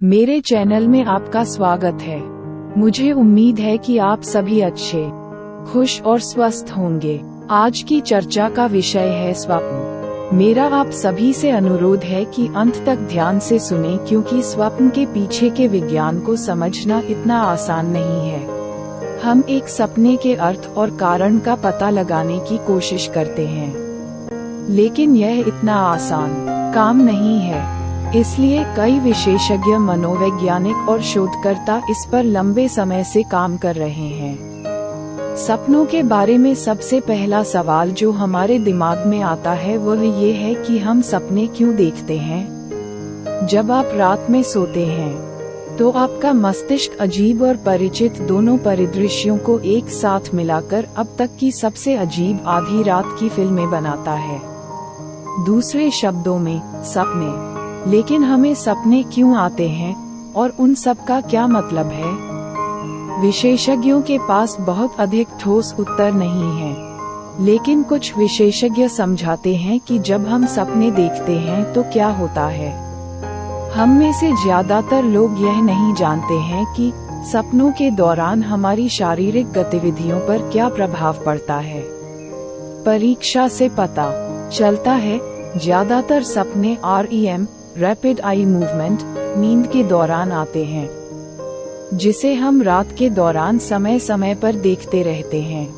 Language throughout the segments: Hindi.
मेरे चैनल में आपका स्वागत है। मुझे उम्मीद है कि आप सभी अच्छे, खुश और स्वस्थ होंगे। आज की चर्चा का विषय है स्वप्न। मेरा आप सभी से अनुरोध है कि अंत तक ध्यान से सुने, क्योंकि स्वप्न के पीछे के विज्ञान को समझना इतना आसान नहीं है। हम एक सपने के अर्थ और कारण का पता लगाने की कोशिश करते हैं, लेकिन यह इतना आसान काम नहीं है। इसलिए कई विशेषज्ञ, मनोवैज्ञानिक और शोधकर्ता इस पर लंबे समय से काम कर रहे हैं। सपनों के बारे में सबसे पहला सवाल जो हमारे दिमाग में आता है वह ये है कि हम सपने क्यों देखते हैं। जब आप रात में सोते हैं तो आपका मस्तिष्क अजीब और परिचित दोनों परिदृश्यों को एक साथ मिलाकर अब तक की सबसे अजीब आधी रात की फिल्में बनाता है। दूसरे शब्दों में, सपने। लेकिन हमें सपने क्यों आते हैं और उन सब का क्या मतलब है? विशेषज्ञों के पास बहुत अधिक ठोस उत्तर नहीं है, लेकिन कुछ विशेषज्ञ समझाते हैं कि जब हम सपने देखते हैं तो क्या होता है। हम में से ज्यादातर लोग यह नहीं जानते हैं कि सपनों के दौरान हमारी शारीरिक गतिविधियों पर क्या प्रभाव पड़ता है। परीक्षा से पता चलता है ज्यादातर सपने REM, रैपिड आई मूवमेंट, नींद के दौरान आते हैं, जिसे हम रात के दौरान समय समय पर देखते रहते हैं।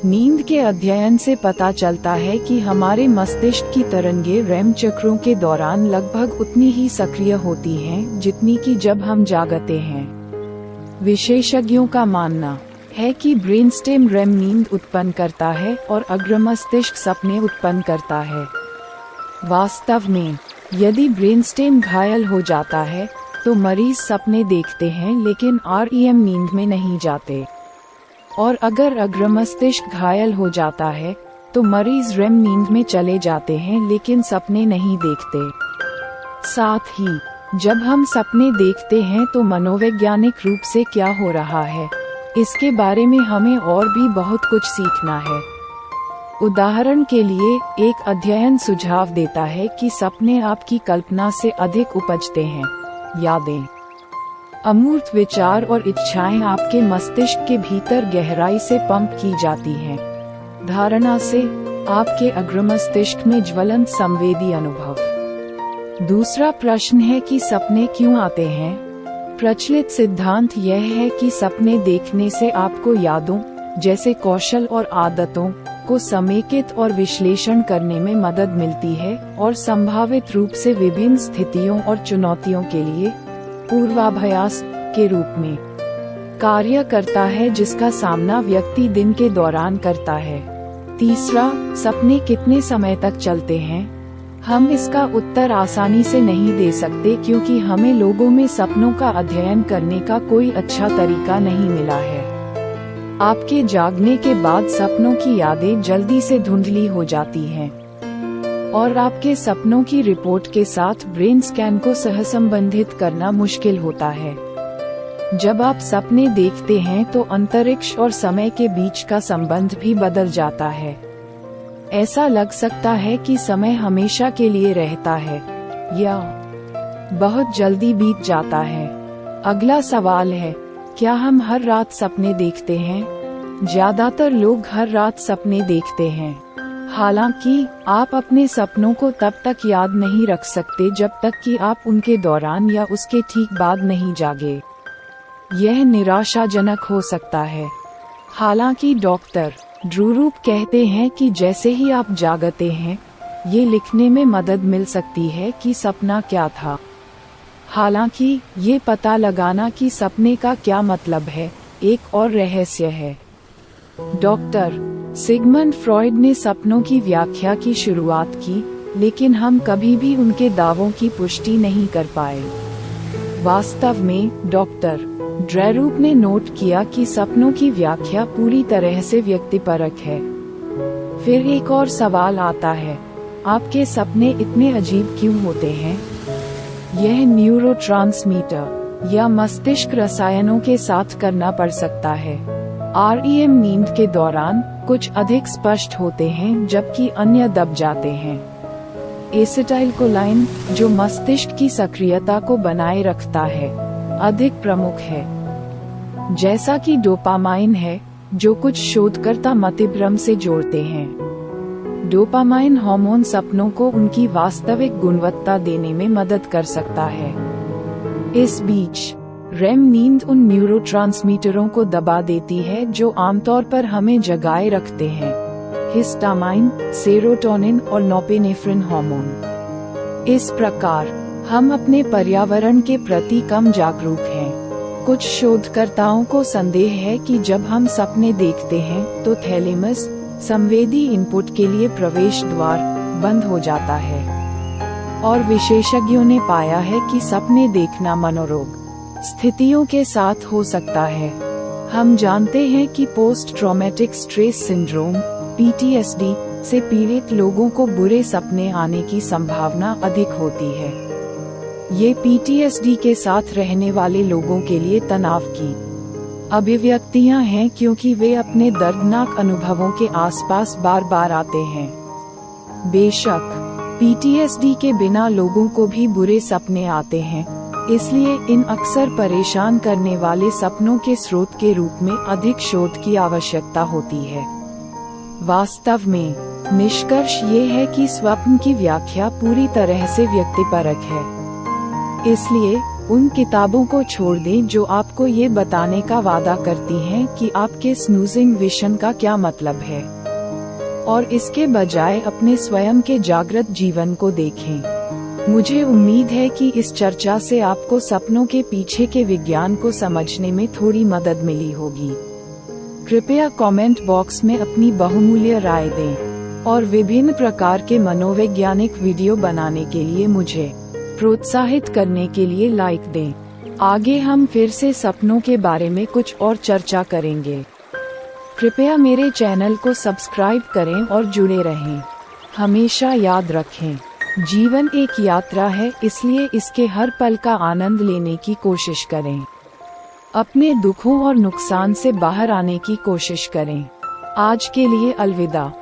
नींद के अध्ययन से पता चलता है कि हमारे मस्तिष्क की तरंगें REM चक्रों के दौरान लगभग उतनी ही सक्रिय होती हैं जितनी कि जब हम जागते हैं। विशेषज्ञों का मानना है कि ब्रेनस्टेम REM नींद उत्पन्न करता है और अग्रमस्तिष्क सपने उत्पन्न करता है। वास्तव में यदि ब्रेनस्टेम घायल हो जाता है तो मरीज सपने देखते हैं, लेकिन REM नींद में नहीं जाते। और अगर अग्रमस्तिष्क घायल हो जाता है तो मरीज REM नींद में चले जाते हैं, लेकिन सपने नहीं देखते। साथ ही जब हम सपने देखते हैं तो मनोवैज्ञानिक रूप से क्या हो रहा है, इसके बारे में हमें और भी बहुत कुछ सीखना है। उदाहरण के लिए, एक अध्ययन सुझाव देता है कि सपने आपकी कल्पना से अधिक उपजते हैं। यादें, अमूर्त विचार और इच्छाएं आपके मस्तिष्क के भीतर गहराई से पंप की जाती हैं। धारणा से आपके अग्रमस्तिष्क में ज्वलंत संवेदी अनुभव। दूसरा प्रश्न है कि सपने क्यों आते हैं। प्रचलित सिद्धांत यह है कि सपने देखने से आपको यादों, जैसे कौशल और आदतों, को समेकित और विश्लेषण करने में मदद मिलती है और संभावित रूप से विभिन्न स्थितियों और चुनौतियों के लिए पूर्वाभ्यास के रूप में कार्य करता है, जिसका सामना व्यक्ति दिन के दौरान करता है। तीसरा, सपने कितने समय तक चलते हैं। हम इसका उत्तर आसानी से नहीं दे सकते, क्योंकि हमें लोगों में सपनों का अध्ययन करने का कोई अच्छा तरीका नहीं मिला है। आपके जागने के बाद सपनों की यादें जल्दी से धुंधली हो जाती हैं, और आपके सपनों की रिपोर्ट के साथ ब्रेन स्कैन को सहसंबंधित करना मुश्किल होता है। जब आप सपने देखते हैं तो अंतरिक्ष और समय के बीच का संबंध भी बदल जाता है। ऐसा लग सकता है कि समय हमेशा के लिए रहता है या बहुत जल्दी बीत जाता है। अगला सवाल है, क्या हम हर रात सपने देखते हैं। ज्यादातर लोग हर रात सपने देखते हैं। हालांकि आप अपने सपनों को तब तक याद नहीं रख सकते जब तक कि आप उनके दौरान या उसके ठीक बाद नहीं जागे। यह निराशाजनक हो सकता है। हालांकि डॉक्टर ड्रू रूप कहते हैं कि जैसे ही आप जागते हैं, ये लिखने में मदद मिल सकती है कि सपना क्या था। हालांकि ये पता लगाना कि सपने का क्या मतलब है, एक और रहस्य है। डॉक्टर सिगमंड फ्रॉइड ने सपनों की व्याख्या की शुरुआत की, लेकिन हम कभी भी उनके दावों की पुष्टि नहीं कर पाए। वास्तव में डॉक्टर ड्रेरूप ने नोट किया कि सपनों की व्याख्या पूरी तरह से व्यक्तिपरक है। फिर एक और सवाल आता है, आपके सपने इतने अजीब क्यों होते हैं। यह न्यूरोट्रांसमीटर या मस्तिष्क रसायनों के साथ करना पड़ सकता है। REM नींद के दौरान कुछ अधिक स्पष्ट होते हैं, जबकि अन्य दब जाते हैं। एसिटाइलकोलाइन, जो मस्तिष्क की सक्रियता को बनाए रखता है, अधिक प्रमुख है। जैसा कि डोपामाइन है, जो कुछ शोधकर्ता मतिभ्रम से जोड़ते हैं। डोपामाइन हार्मोन सपनों को उनकी वास्तविक गुणवत्ता देने में मदद कर सकता है। इस बीच रेम नींद उन न्यूरोट्रांसमीटरों को दबा देती है जो आमतौर पर हमें जगाए रखते हैं: हिस्टामाइन, सेरोटोनिन और नॉपेनेफ्रिन हार्मोन। इस प्रकार हम अपने पर्यावरण के प्रति कम जागरूक हैं। कुछ शोधकर्ताओं को संदेह है कि जब हम सपने देखते हैं तो थैलेमस, संवेदी इनपुट के लिए प्रवेश द्वार, बंद हो जाता है। और विशेषज्ञों ने पाया है कि सपने देखना मनोरोग स्थितियों के साथ हो सकता है। हम जानते हैं कि post traumatic stress syndrome (PTSD) से पीड़ित लोगों को बुरे सपने आने की संभावना अधिक होती है। ये PTSD के साथ रहने वाले लोगों के लिए तनाव की अभिव्यक्तियां हैं, क्योंकि वे अपने दर्दनाक अनुभवों के आसपास बार बार आते हैं। बेशक PTSD के बिना लोगों को भी बुरे सपने आते हैं, इसलिए इन अक्सर परेशान करने वाले सपनों के स्रोत के रूप में अधिक शोध की आवश्यकता होती है। वास्तव में निष्कर्ष ये है कि स्वप्न की व्याख्या पूरी तरह से व्यक्तिपरक है। इसलिए उन किताबों को छोड़ दें जो आपको ये बताने का वादा करती हैं कि आपके स्नूजिंग विशन का क्या मतलब है, और इसके बजाय अपने स्वयं के जागृत जीवन को देखें। मुझे उम्मीद है कि इस चर्चा से आपको सपनों के पीछे के विज्ञान को समझने में थोड़ी मदद मिली होगी। कृपया कमेंट बॉक्स में अपनी बहुमूल्य राय दें और विभिन्न प्रकार के मनोवैज्ञानिक वीडियो बनाने के लिए मुझे प्रोत्साहित करने के लिए लाइक दें। आगे हम फिर से सपनों के बारे में कुछ और चर्चा करेंगे। कृपया मेरे चैनल को सब्सक्राइब करें और जुड़े रहें। हमेशा याद रखें, जीवन एक यात्रा है, इसलिए इसके हर पल का आनंद लेने की कोशिश करें। अपने दुखों और नुकसान से बाहर आने की कोशिश करें। आज के लिए अलविदा।